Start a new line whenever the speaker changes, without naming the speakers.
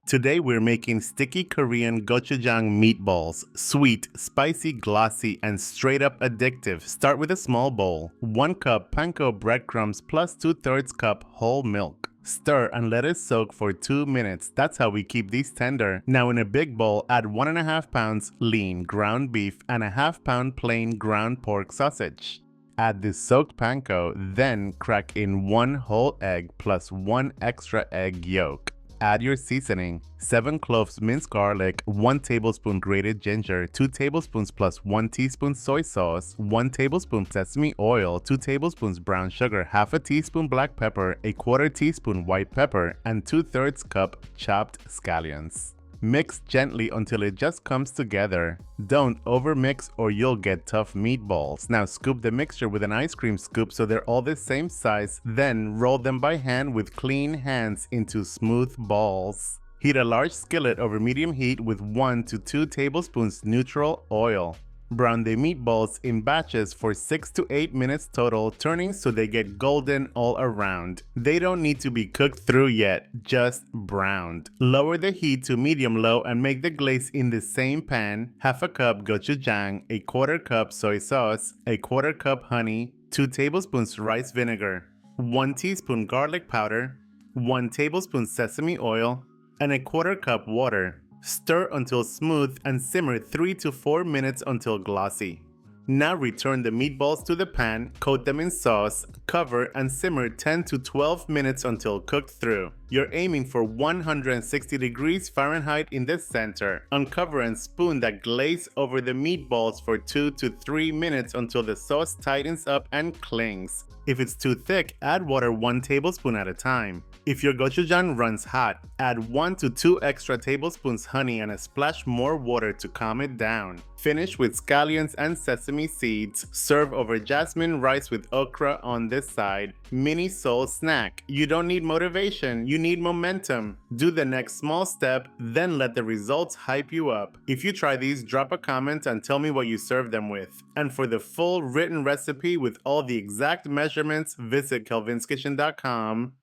Today we're making sticky Korean gochujang meatballs. Sweet, spicy, glossy, and straight up addictive. Start with a small bowl. 1 cup panko breadcrumbs plus 2/3 cup whole milk. Stir and let it soak for 2 minutes. That's how we keep these tender. Now in a big bowl, add 1.5 pounds lean ground beef and a ½ pound plain ground pork sausage. Add the soaked panko, then crack in 1 whole egg plus 1 extra egg yolk. Add your seasoning, 7 cloves minced garlic, 1 tablespoon grated ginger, 2 tablespoons plus 1 teaspoon soy sauce, 1 tablespoon sesame oil, 2 tablespoons brown sugar, half a teaspoon black pepper, a 1/4 teaspoon white pepper, and 2/3 cup chopped scallions. Mix gently until it just comes together. Don't overmix or you'll get tough meatballs. Now scoop the mixture with an ice cream scoop so they're all the same size, then roll them by hand with clean hands into smooth balls. Heat a large skillet over medium heat with 1 to 2 tablespoons neutral oil. Brown the meatballs in batches for 6 to 8 minutes total, turning so they get golden all around. They don't need to be cooked through yet, just browned. Lower the heat to medium-low and make the glaze in the same pan. Half a cup gochujang, a 1/4 cup soy sauce, a 1/4 cup honey, 2 tablespoons rice vinegar, 1 teaspoon garlic powder, 1 tablespoon sesame oil, and a 1/4 cup water. Stir until smooth and simmer 3 to 4 minutes until glossy. Now return the meatballs to the pan, coat them in sauce, cover and simmer 10 to 12 minutes until cooked through. You're aiming for 160 degrees Fahrenheit in the center. Uncover and spoon that glaze over the meatballs for 2 to 3 minutes until the sauce tightens up and clings. If it's too thick, add water 1 tablespoon at a time. If your gochujang runs hot, add 1 to 2 extra tablespoons honey and a splash more water to calm it down. Finish with scallions and sesame seeds. Serve over jasmine rice with okra on this side. Mini soul snack. You don't need motivation, you need momentum. Do the next small step, then let the results hype you up. If you try these, drop a comment and tell me what you serve them with. And for the full written recipe with all the exact measurements, visit kelvinskitchen.com.